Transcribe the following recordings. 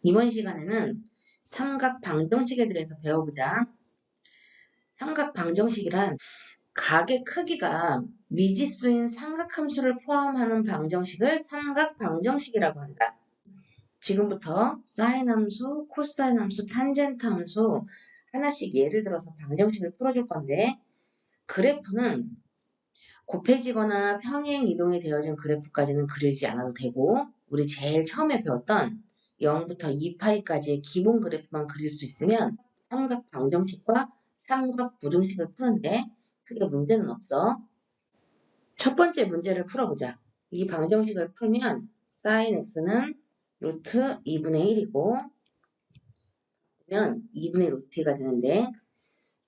이번 시간에는 삼각 방정식에 대해서 배워보자. 삼각 방정식이란 각의 크기가 미지수인 삼각함수를 포함하는 방정식을 삼각 방정식이라고 한다. 지금부터 사인 함수, 코사인 함수, 탄젠트 함수 하나씩 예를 들어서 방정식을 풀어줄 건데, 그래프는 곱해지거나 평행 이동이 되어진 그래프까지는 그리지 않아도 되고, 우리 제일 처음에 배웠던 0부터 2파이까지의 기본 그래프만 그릴 수 있으면 삼각 방정식과 삼각 부등식을 푸는데 크게 문제는 없어. 첫 번째 문제를 풀어보자. 이 방정식을 풀면 sin x는 루트 2분의 1이고 그러면 2분의 루트 2가 되는데,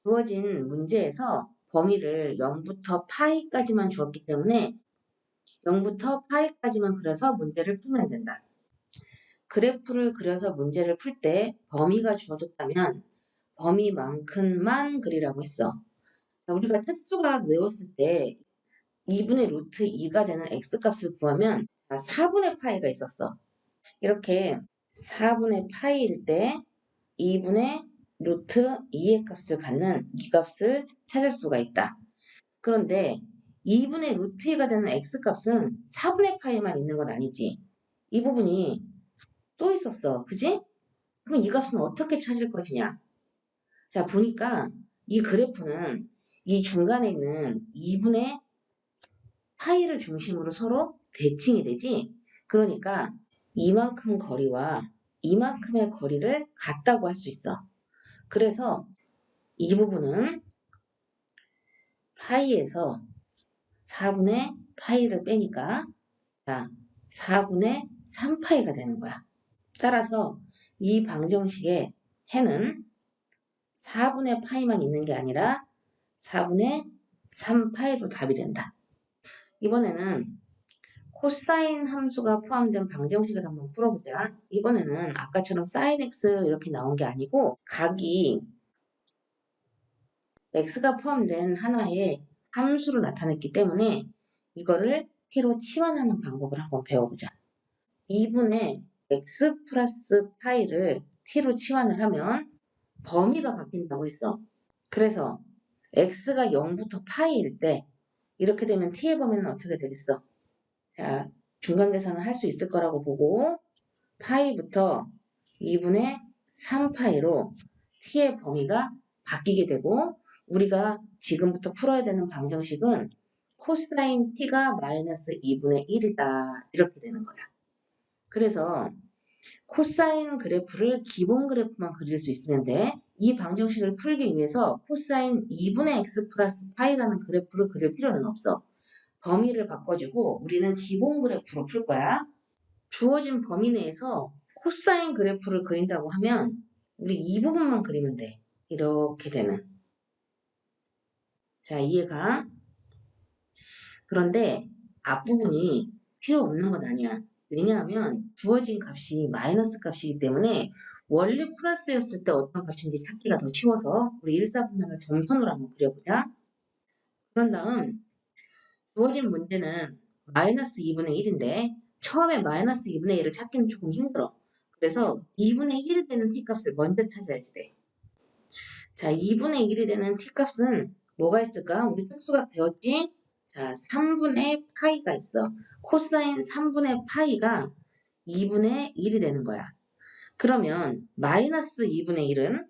주어진 문제에서 범위를 0부터 파이까지만 주었기 때문에 0부터 파이까지만 그려서 문제를 풀면 된다. 그래프를 그려서 문제를 풀 때 범위가 주어졌다면 범위만큼만 그리라고 했어. 우리가 특수각 외웠을 때 2분의 루트 2가 되는 x값을 구하면 4분의 파이가 있었어. 이렇게 4분의 파이일 때 2분의 루트 2의 값을 갖는 이 값을 찾을 수가 있다. 그런데 2분의 루트 2가 되는 x값은 4분의 파이만 있는 건 아니지. 이 부분이 또 있었어. 그지? 그럼 이 값은 어떻게 찾을 것이냐? 자, 보니까 이 그래프는 이 중간에 있는 2분의 파이를 중심으로 서로 대칭이 되지. 그러니까 이만큼 거리와 이만큼의 거리를 같다고 할 수 있어. 그래서 이 부분은 파이에서 4분의 파이를 빼니까 자, 4분의 3파이가 되는 거야. 따라서 이 방정식의 해는 4분의 파이만 있는 게 아니라 4분의 3파이도 답이 된다. 이번에는 코사인 함수가 포함된 방정식을 한번 풀어보자. 이번에는 아까처럼 sin x 이렇게 나온 게 아니고 각이 x가 포함된 하나의 함수로 나타냈기 때문에 이거를 t로 치환하는 방법을 한번 배워보자. 2분의 x 플러스 파이를 t로 치환을 하면 범위가 바뀐다고 했어. 그래서 x가 0부터 파이일 때 이렇게 되면 t의 범위는 어떻게 되겠어? 자, 중간 계산을 할 수 있을 거라고 보고 파이부터 2분의 3파이로 t의 범위가 바뀌게 되고, 우리가 지금부터 풀어야 되는 방정식은 코사인 t가 마이너스 2분의 1이다 이렇게 되는 거야. 그래서 코사인 그래프를 기본 그래프만 그릴 수 있으면 돼. 이 방정식을 풀기 위해서 코사인 2분의 x 플러스 파이라는 그래프를 그릴 필요는 없어. 범위를 바꿔주고 우리는 기본 그래프로 풀 거야. 주어진 범위 내에서 코사인 그래프를 그린다고 하면 우리 이 부분만 그리면 돼. 이렇게 되는. 자, 이해가? 그런데 앞부분이 필요 없는 건 아니야. 왜냐하면 주어진 값이 마이너스 값이기 때문에 원래 플러스였을 때 어떤 값인지 찾기가 더 쉬워서 우리 일사분면을 점선으로 한번 그려보자. 그런 다음 주어진 문제는 마이너스 2분의 1인데 처음에 마이너스 2분의 1을 찾기는 조금 힘들어. 그래서 2분의 1이 되는 t값을 먼저 찾아야지 돼. 자, 2분의 1이 되는 t값은 뭐가 있을까? 우리 특수각 배웠지? 자, 3분의 파이가 있어. 코사인 3분의 파이가 2분의 1이 되는 거야. 그러면 마이너스 2분의 1은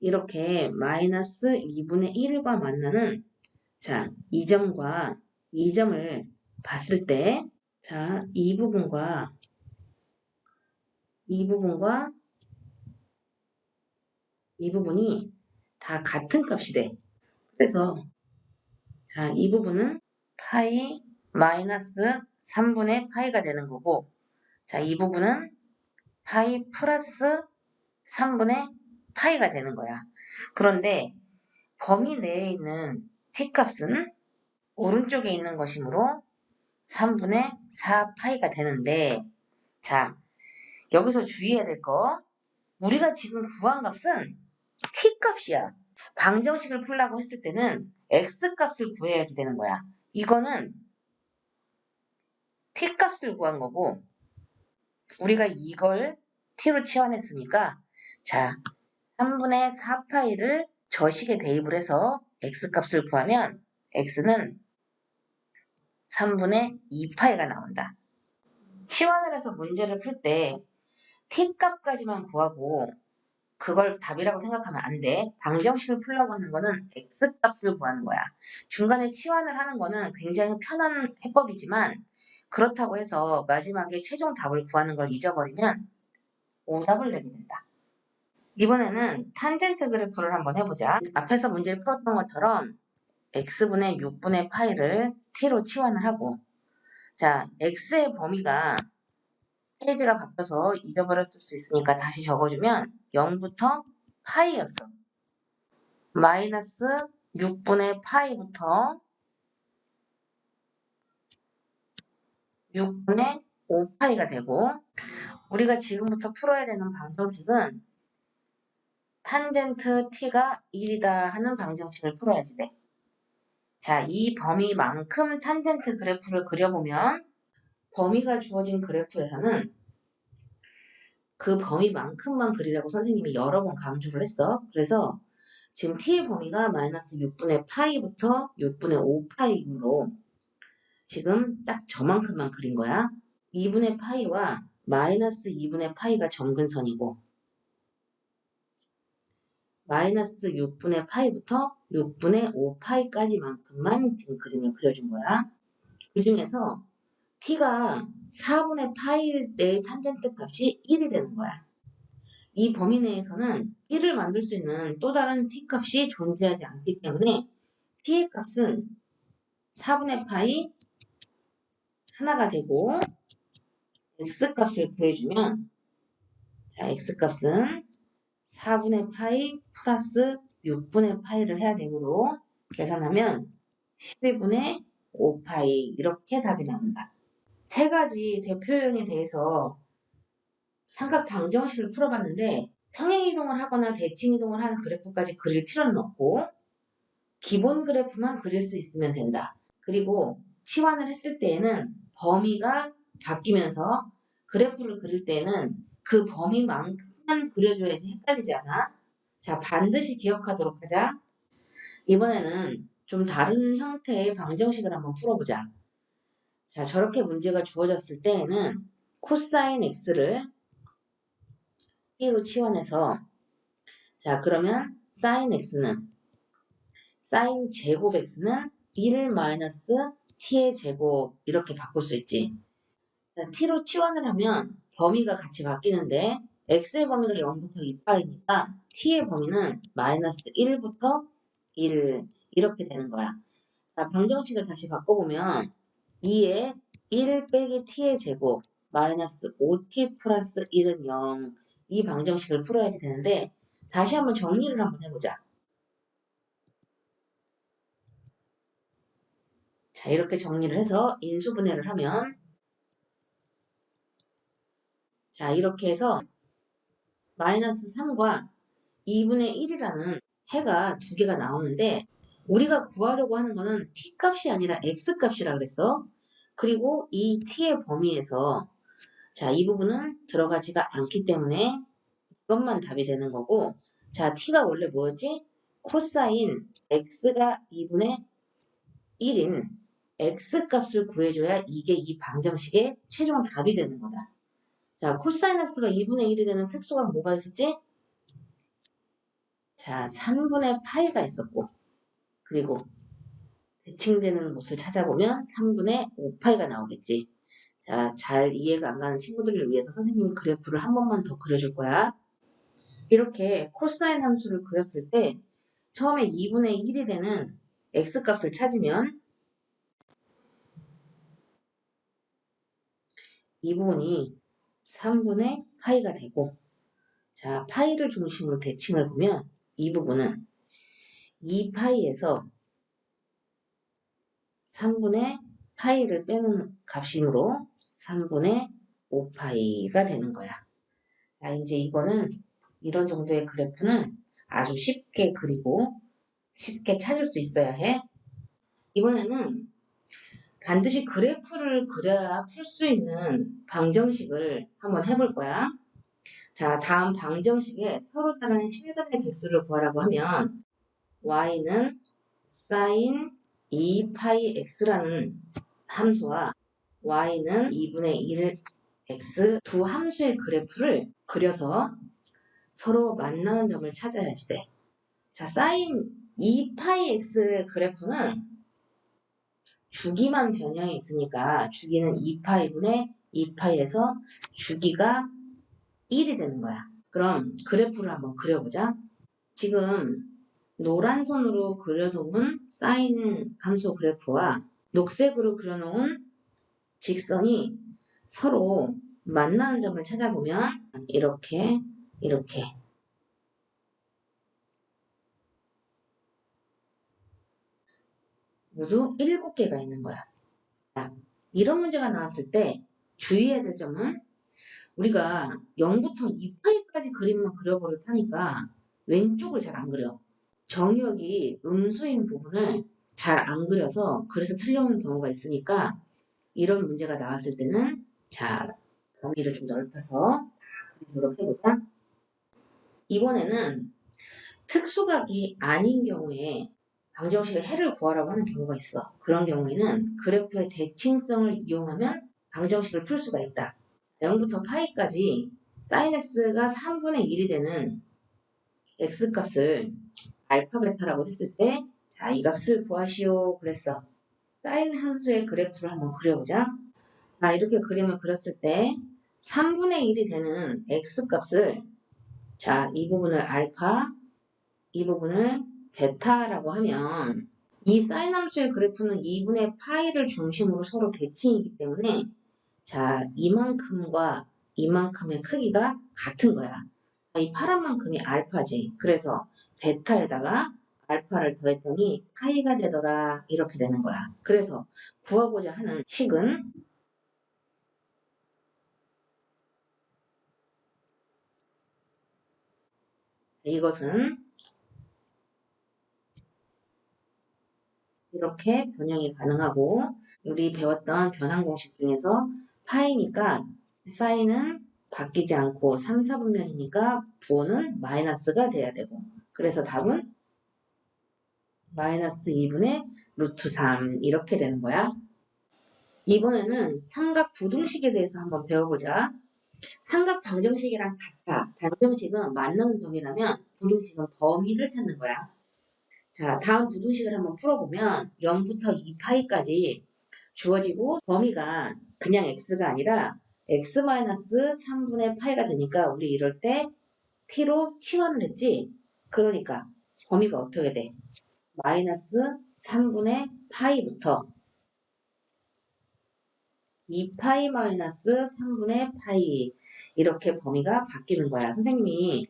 이렇게 마이너스 2분의 1과 만나는 자, 이 점과 이 점을 봤을 때 자, 이 부분과 이 부분과 이 부분이 다 같은 값이 돼. 그래서 자, 이 부분은 파이 마이너스 3분의 파이가 되는 거고, 자, 이 부분은 파이 플러스 3분의 파이가 되는 거야. 그런데 범위 내에 있는 t값은 오른쪽에 있는 것이므로 3분의 4파이가 되는데, 자, 여기서 주의해야 될 거, 우리가 지금 구한 값은 t값이야. 방정식을 풀라고 했을 때는 x값을 구해야지 되는 거야. 이거는 t값을 구한 거고, 우리가 이걸 t로 치환했으니까 자 3분의 4파이를 저식에 대입을 해서 x값을 구하면 x는 3분의 2파이가 나온다. 치환을 해서 문제를 풀 때 t값까지만 구하고 그걸 답이라고 생각하면 안 돼. 방정식을 풀려고 하는 거는 x값을 구하는 거야. 중간에 치환을 하는 거는 굉장히 편한 해법이지만 그렇다고 해서 마지막에 최종 답을 구하는 걸 잊어버리면 오답을 내게 된다. 이번에는 탄젠트 그래프를 한번 해보자. 앞에서 문제를 풀었던 것처럼 x분의 6분의 파이를 t로 치환을 하고 자 x의 범위가 페이지가 바뀌어서 잊어버렸을 수 있으니까 다시 적어주면 0부터 파이였어. 마이너스 6분의 파이부터 6분의 5파이가 되고 우리가 지금부터 풀어야 되는 방정식은 탄젠트 t가 1이다 하는 방정식을 풀어야지 돼. 자, 이 범위만큼 탄젠트 그래프를 그려보면 범위가 주어진 그래프에서는 그 범위만큼만 그리라고 선생님이 여러 번 강조를 했어. 그래서 지금 t의 범위가 마이너스 6분의 파이부터 6분의 5파이므로 지금 딱 저만큼만 그린 거야. 2분의 파이와 마이너스 2분의 파이가 점근선이고 마이너스 6분의 파이부터 6분의 5파이까지만큼만 지금 그림을 그려준 거야. 그 중에서 t가 4분의 파이일 때의 탄젠트 값이 1이 되는 거야. 이 범위 내에서는 1을 만들 수 있는 또 다른 t 값이 존재하지 않기 때문에 t의 값은 4분의 파이 하나가 되고 x 값을 구해주면 자 x 값은 4분의 파이 플러스 6분의 파이를 해야 되므로 계산하면 12분의 5파이 이렇게 답이 나온다. 세 가지 대표형에 대해서 삼각 방정식을 풀어봤는데 평행이동을 하거나 대칭이동을 하는 그래프까지 그릴 필요는 없고 기본 그래프만 그릴 수 있으면 된다. 그리고 치환을 했을 때에는 범위가 바뀌면서 그래프를 그릴 때에는 그 범위만큼만 그려줘야지 헷갈리지 않아. 자, 반드시 기억하도록 하자. 이번에는 좀 다른 형태의 방정식을 한번 풀어보자. 자, 저렇게 문제가 주어졌을 때에는 코사인 x를 t로 치환해서 자, 그러면 사인 x는 사인 제곱 x는 1 마이너스 t의 제곱 이렇게 바꿀 수 있지. 자, t로 치환을 하면 범위가 같이 바뀌는데 x의 범위가 0부터 2파이니까 t의 범위는 마이너스 1부터 1 이렇게 되는 거야. 자, 방정식을 다시 바꿔보면 2에 1 빼기 t의 제곱 마이너스 5t 플러스 1은 0 이 방정식을 풀어야지 되는데 다시 한번 정리를 한번 해보자. 자, 이렇게 정리를 해서 인수분해를 하면 자, 이렇게 해서 마이너스 3과 2분의 1이라는 해가 두 개가 나오는데 우리가 구하려고 하는 거는 t값이 아니라 x값이라 그랬어. 그리고 이 t의 범위에서 자, 이 부분은 들어가지가 않기 때문에 이것만 답이 되는 거고 자, t가 원래 뭐였지? 코사인 x가 2분의 1인 x값을 구해줘야 이게 이 방정식의 최종 답이 되는 거다. 자, 코사이너스가 2분의 1이 되는 특수가 뭐가 있었지? 자, 3분의 파이가 있었고 그리고 대칭되는 곳을 찾아보면 3분의 5파이가 나오겠지. 자, 잘 이해가 안 가는 친구들을 위해서 선생님이 그래프를 한 번만 더 그려줄 거야. 이렇게 코사인 함수를 그렸을 때 처음에 2분의 1이 되는 x값을 찾으면 이 부분이 3분의 파이가 되고 자, 파이를 중심으로 대칭을 보면 이 부분은 2파이에서 3분의 파이를 빼는 값이므로 3분의 5파이가 되는 거야. 자, 이제 이거는 이런 정도의 그래프는 아주 쉽게 그리고 쉽게 찾을 수 있어야 해. 이번에는 반드시 그래프를 그려야 풀 수 있는 방정식을 한번 해볼 거야. 자, 다음 방정식에 서로 다른 실근의 개수를 구하라고 하면 y는 sin 2파이 x라는 함수와 y는 2분의 1 x 두 함수의 그래프를 그려서 서로 만나는 점을 찾아야지 돼. 자, sin 2파이 x의 그래프는 주기만 변형이 있으니까 주기는 2파이분의 2파이에서 주기가 1이 되는 거야. 그럼 그래프를 한번 그려보자. 지금 노란 선으로 그려놓은 사인 함수 그래프와 녹색으로 그려놓은 직선이 서로 만나는 점을 찾아보면 이렇게 모두 7개가 있는 거야. 자, 이런 문제가 나왔을 때 주의해야 될 점은 우리가 0부터 2파이까지 그림만 그려버릇하니까 왼쪽을 잘 안 그려. 정역이 음수인 부분을 잘 안 그려서 그래서 틀려오는 경우가 있으니까 이런 문제가 나왔을 때는 자, 범위를 좀 넓혀서 그리도록 해보자. 이번에는 특수각이 아닌 경우에 방정식의 해를 구하라고 하는 경우가 있어. 그런 경우에는 그래프의 대칭성을 이용하면 방정식을 풀 수가 있다. 0부터 파이까지 sin x가 3분의 1이 되는 x값을 알파 베타라고 했을 때 자, 이 값을 구하시오 그랬어. sin 함수의 그래프를 한번 그려보자. 자, 이렇게 그림을 그렸을 때 3분의 1이 되는 x값을 자, 이 부분을 알파, 이 부분을 베타라고 하면 이 sin 함수의 그래프는 2분의 파이를 중심으로 서로 대칭이기 때문에 자, 이만큼과 이만큼의 크기가 같은 거야. 이 파란 만큼이 알파지. 그래서 베타에다가 알파를 더했더니 파이가 되더라. 이렇게 되는 거야. 그래서 구하고자 하는 식은 이것은 이렇게 변형이 가능하고 우리 배웠던 변환 공식 중에서 파이니까 사인은 바뀌지 않고 3, 4분면이니까 부호는 마이너스가 돼야 되고 그래서 답은 마이너스 2분의 루트 3 이렇게 되는 거야. 이번에는 삼각 부등식에 대해서 한번 배워보자. 삼각 방정식이랑 같아. 방정식은 만나는 점이라면 부등식은 범위를 찾는 거야. 자, 다음 부등식을 한번 풀어보면 0부터 2파이까지 주어지고 범위가 그냥 x가 아니라 x-3분의 파이가 되니까 우리 이럴 때 t로 치환을 했지? 그러니까 범위가 어떻게 돼? 마이너스 3분의 파이부터 2파이 마이너스 3분의 파이 이렇게 범위가 바뀌는 거야. 선생님이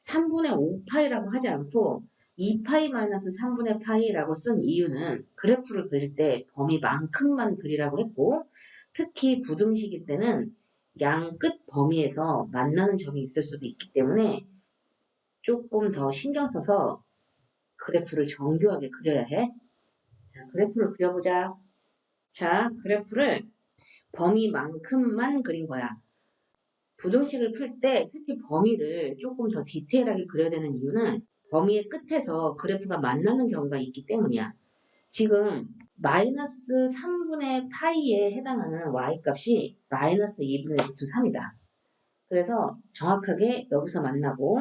3분의 5파이라고 하지 않고 2파이 마이너스 3분의 파이라고 쓴 이유는 그래프를 그릴 때 범위만큼만 그리라고 했고 특히 부등식일 때는 양 끝 범위에서 만나는 점이 있을 수도 있기 때문에 조금 더 신경 써서 그래프를 정교하게 그려야 해. 자, 그래프를 그려보자. 자, 그래프를 범위만큼만 그린 거야. 부등식을 풀 때 특히 범위를 조금 더 디테일하게 그려야 되는 이유는 범위의 끝에서 그래프가 만나는 경우가 있기 때문이야. 지금 마이너스 3분의 파이에 해당하는 y값이 마이너스 2분의 루트 3이다. 그래서 정확하게 여기서 만나고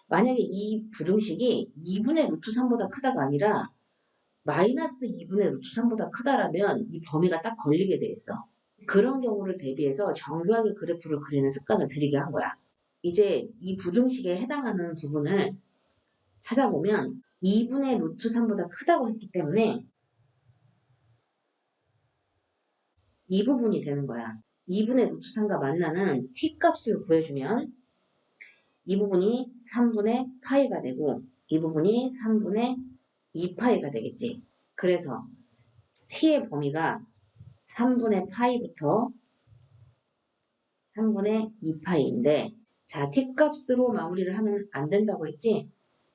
만약에 이 부등식이 2분의 루트 3보다 크다가 아니라 마이너스 2분의 루트 3보다 크다라면 이 범위가 딱 걸리게 돼 있어. 그런 경우를 대비해서 정교하게 그래프를 그리는 습관을 들이게 한 거야. 이제 이 부등식에 해당하는 부분을 찾아보면 2분의 루트 3보다 크다고 했기 때문에 이 부분이 되는 거야. 2분의 루트 3과 만나는 t값을 구해주면 이 부분이 3분의 파이가 되고 이 부분이 3분의 2파이가 되겠지. 그래서 t의 범위가 3분의 파이부터 3분의 2파이인데 자, t값으로 마무리를 하면 안 된다고 했지?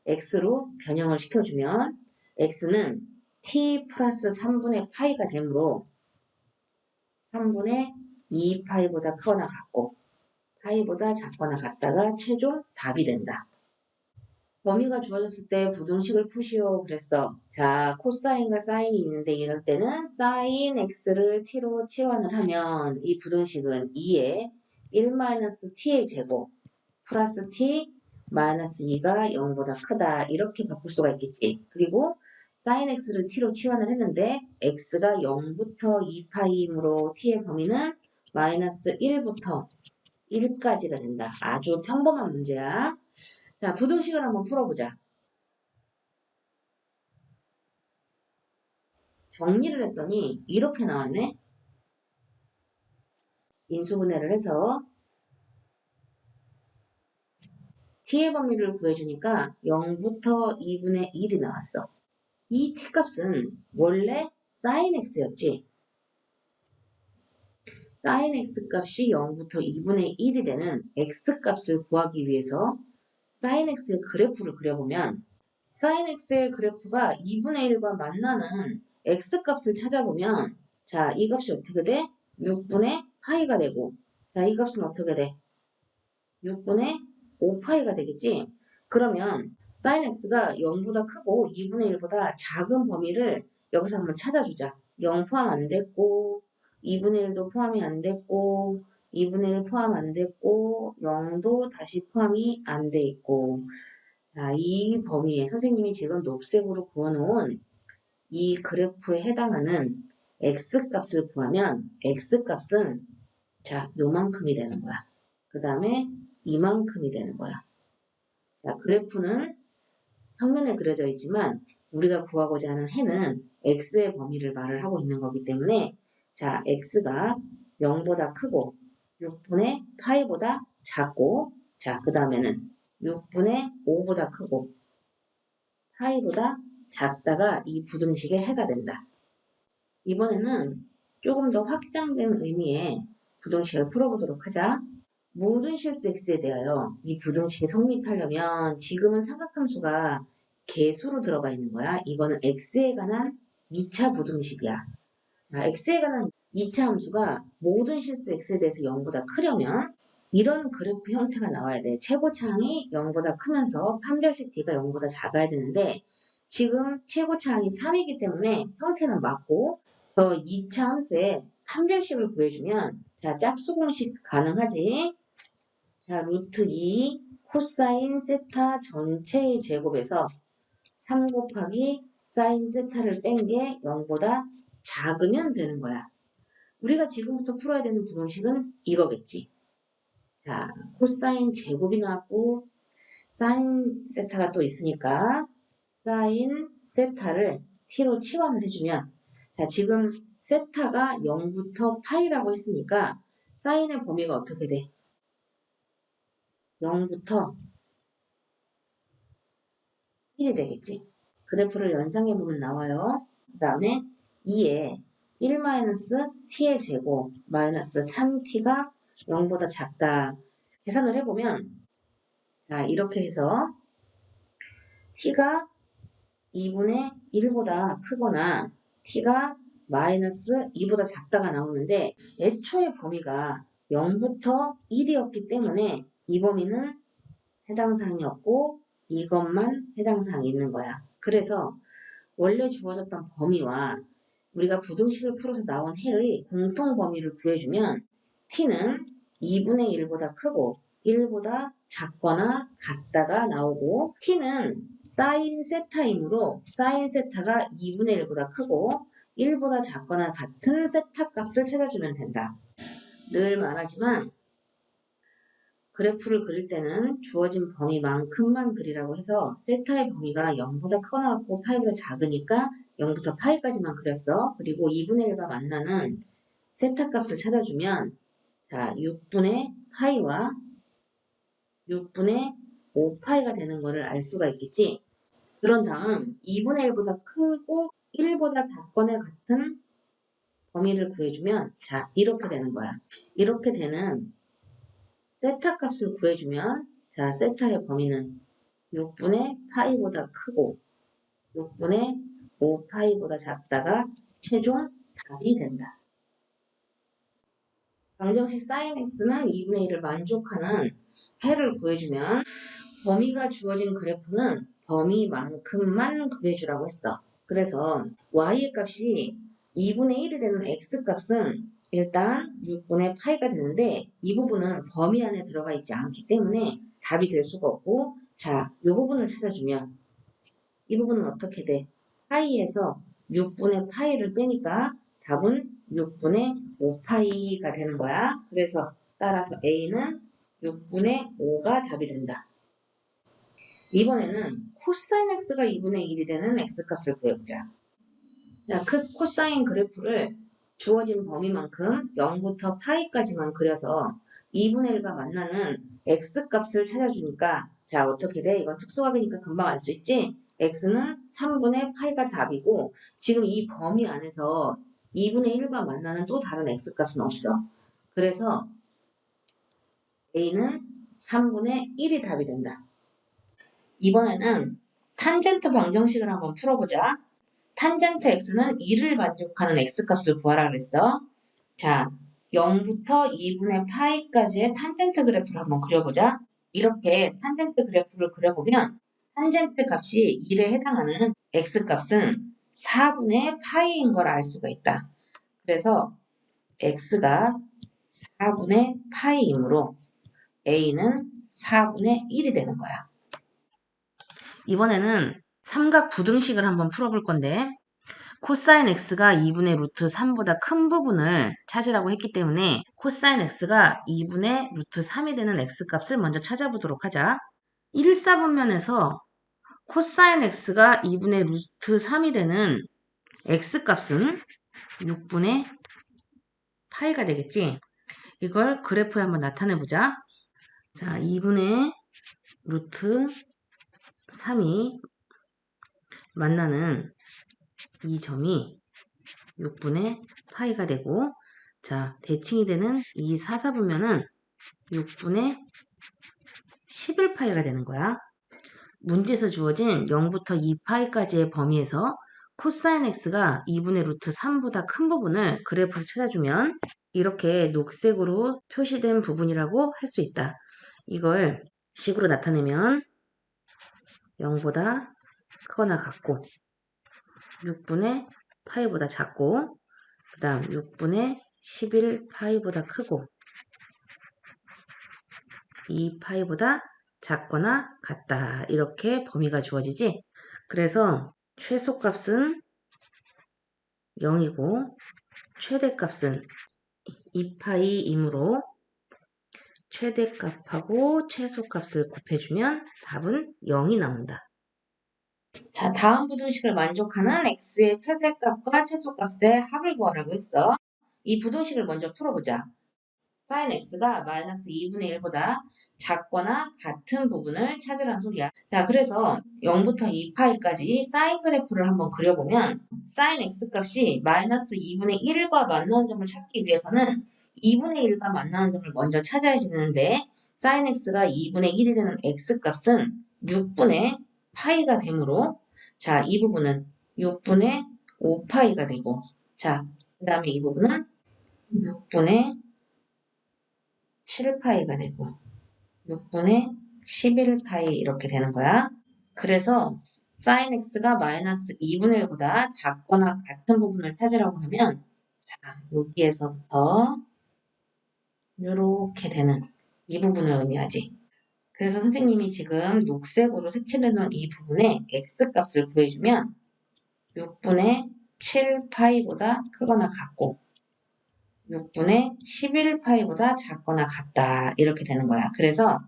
x로 변형을 시켜주면 x는 t 플러스 3분의 파이가 되므로 3분의 2파이보다 크거나 같고 파이보다 작거나 같다가 최종 답이 된다. 범위가 주어졌을 때 부등식을 푸시오 그랬어. 자, 코사인과 사인이 있는데 이럴 때는 사인 x를 t로 치환을 하면 이 부등식은 2에 1-t의 제곱 플러스 t 마이너스 2가 0보다 크다. 이렇게 바꿀 수가 있겠지. 그리고 사인 x를 t로 치환을 했는데 x가 0부터 2파이이므로 t의 범위는 마이너스 1부터 1까지가 된다. 아주 평범한 문제야. 자, 부등식을 한번 풀어보자. 정리를 했더니 이렇게 나왔네. 인수분해를 해서 t의 범위를 구해주니까 0부터 2분의 1이 나왔어. 이 t값은 원래 sin x였지. sin x 값이 0부터 2분의 1이 되는 x 값을 구하기 위해서 sin x의 그래프를 그려보면 sin x의 그래프가 2분의 1과 만나는 x 값을 찾아보면 자, 이 값이 어떻게 돼? 6분의 파이가 되고 자, 이 값은 어떻게 돼? 6분의 5파이가 되겠지? 그러면 sin x가 0보다 크고 2분의 1보다 작은 범위를 여기서 한번 찾아주자. 0 포함 안 됐고 2분의 1도 포함이 안 됐고 2분의 1 포함 안 됐고 0도 다시 포함이 안 돼 있고 자, 이 범위에 선생님이 지금 녹색으로 그어놓은 이 그래프에 해당하는 x값을 구하면 x값은 자, 요만큼이 되는 거야. 그 다음에 이만큼이 되는 거야. 자, 그래프는 평면에 그려져 있지만 우리가 구하고자 하는 해는 x의 범위를 말을 하고 있는 거기 때문에 자, x가 0보다 크고 6분의 파이보다 작고 자, 그 다음에는 6분의 5보다 크고 파이보다 작다가 이 부등식의 해가 된다. 이번에는 조금 더 확장된 의미의 부등식을 풀어보도록 하자. 모든 실수 x에 대하여 이 부등식이 성립하려면 지금은 삼각함수가 개수로 들어가 있는 거야. 이거는 x에 관한 2차 부등식이야. 자, x에 관한 2차 함수가 모든 실수 x에 대해서 0보다 크려면 이런 그래프 형태가 나와야 돼. 최고차항이 0보다 크면서 판별식 d가 0보다 작아야 되는데 지금 최고차항이 3이기 때문에 형태는 맞고 더 2차 함수의 판별식을 구해주면 자, 짝수 공식 가능하지. 자, 루트 2 코사인 세타 전체의 제곱에서 3 곱하기 사인 세타를 뺀 게 0보다 작으면 되는 거야. 우리가 지금부터 풀어야 되는 부등식은 이거겠지. 자, 코사인 제곱이 나왔고 사인 세타가 또 있으니까 사인 세타를 t로 치환을 해주면 자, 지금 세타가 0부터 파이라고 했으니까 사인의 범위가 어떻게 돼? 0부터 1이 되겠지. 그래프를 연상해보면 나와요. 그 다음에 2에 1-t의 제곱 마이너스 3t가 0보다 작다. 계산을 해보면 자, 이렇게 해서 t가 2분의 1보다 크거나 t가 마이너스 2보다 작다가 나오는데 애초에 범위가 0부터 1이었기 때문에 이 범위는 해당 사항이 없고 이것만 해당 사항이 있는 거야. 그래서 원래 주어졌던 범위와 우리가 부등식을 풀어서 나온 해의 공통 범위를 구해주면 t는 2분의 1보다 크고 1보다 작거나 같다가 나오고 t는 사인 세타이므로 사인 세타가 2분의 1보다 크고 1보다 작거나 같은 세타 값을 찾아주면 된다. 늘 말하지만 그래프를 그릴 때는 주어진 범위만큼만 그리라고 해서 세타의 범위가 0보다 크거나 같고 파이보다 작으니까 0부터 파이까지만 그렸어. 그리고 2분의 1과 만나는 세타 값을 찾아주면 자 6분의 파이와 6분의 5파이가 되는 것을 알 수가 있겠지. 그런 다음 2분의 1보다 크고 1보다 작거나 같은 범위를 구해주면 자 이렇게 되는 거야. 이렇게 되는 세타 값을 구해주면 자 세타의 범위는 6분의 파이보다 크고 6분의 5파이보다 작다가 최종 답이 된다. 방정식 sin x는 2분의 1을 만족하는 해를 구해주면 범위가 주어진 그래프는 범위만큼만 구해주라고 했어. 그래서 y의 값이 2분의 1이 되는 x값은 일단 6분의 파이가 되는데 이 부분은 범위 안에 들어가 있지 않기 때문에 답이 될 수가 없고, 자, 이 부분을 찾아주면 이 부분은 어떻게 돼? 파이에서 6분의 파이를 빼니까 답은 6분의 5파이가 되는 거야. 그래서 따라서 A는 6분의 5가 답이 된다. 이번에는 코사인 x가 2분의 1이 되는 x값을 구해보자. 자, 코사인 그래프를 주어진 범위만큼 0부터 파이까지만 그려서 2분의 1과 만나는 x값을 찾아주니까, 자, 어떻게 돼? 이건 특수각이니까 금방 알 수 있지? x는 3분의 파이가 답이고, 지금 이 범위 안에서 2분의 1과 만나는 또 다른 x값은 없어. 그래서 a는 3분의 1이 답이 된다. 이번에는 탄젠트 방정식을 한번 풀어보자. 탄젠트 x는 2를 만족하는 x값을 구하라 그랬어. 자, 0부터 2분의 파이까지의 탄젠트 그래프를 한번 그려보자. 이렇게 탄젠트 그래프를 그려보면 탄젠트 값이 1에 해당하는 x값은 4분의 파이인 걸 알 수가 있다. 그래서 x가 4분의 파이이므로 a는 4분의 1이 되는 거야. 이번에는 삼각 부등식을 한번 풀어볼 건데, 코사인 x가 2분의 루트 3보다 큰 부분을 찾으라고 했기 때문에 코사인 x가 2분의 루트 3이 되는 x값을 먼저 찾아보도록 하자. 1사분면에서 코사인 x가 2분의 루트 3이 되는 x값은 6분의 파이가 되겠지. 이걸 그래프에 한번 나타내보자. 자, 2분의 루트 3이 만나는 이 점이 6분의 파이가 되고, 자, 대칭이 되는 이 사사분면은 6분의 11파이가 되는 거야. 문제에서 주어진 0부터 2파이까지의 범위에서 코사인 x가 2분의 루트 3보다 큰 부분을 그래프에서 찾아주면 이렇게 녹색으로 표시된 부분이라고 할 수 있다. 이걸 식으로 나타내면 0보다 크거나 같고 6분의 파이보다 작고 그 다음 6분의 11파이보다 크고 2파이보다 작거나 같다. 이렇게 범위가 주어지지. 그래서 최소값은 0이고 최대값은 2파이이므로 최대값하고 최소값을 곱해주면 답은 0이 나온다. 자, 다음 부등식을 만족하는 x의 최대값과 최소값의 합을 구하라고 했어. 이 부등식을 먼저 풀어보자. sin x가 마이너스 2분의 1보다 작거나 같은 부분을 찾으라는 소리야. 자, 그래서 0부터 2파이까지 사인 그래프를 한번 그려보면 sin x 값이 마이너스 2분의 1과 만나는 점을 찾기 위해서는 2분의 1과 만나는 점을 먼저 찾아야 되는데 sin x가 2분의 1이 되는 x 값은 6분의 파이가 되므로, 자, 이 부분은 6분의 5파이가 되고, 자, 그 다음에 이 부분은 6분의 7파이가 되고 6분의 11파이 이렇게 되는 거야. 그래서 sin x가 마이너스 2분의 1보다 작거나 같은 부분을 찾으라고 하면, 자, 여기에서부터 이렇게 되는 이 부분을 의미하지. 그래서 선생님이 지금 녹색으로 색칠해 놓은 이 부분에 x값을 구해주면 6분의 7파이보다 크거나 같고 6분의 11파이보다 작거나 같다. 이렇게 되는 거야. 그래서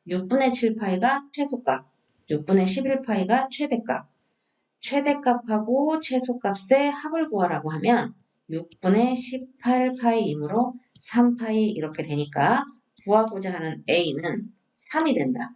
6분의 7파이가 최소값, 6분의 11파이가 최대값, 최대값하고 최소값의 합을 구하라고 하면 6분의 18파이이므로 3파이 이렇게 되니까 구하고자 하는 a는 3이 된다.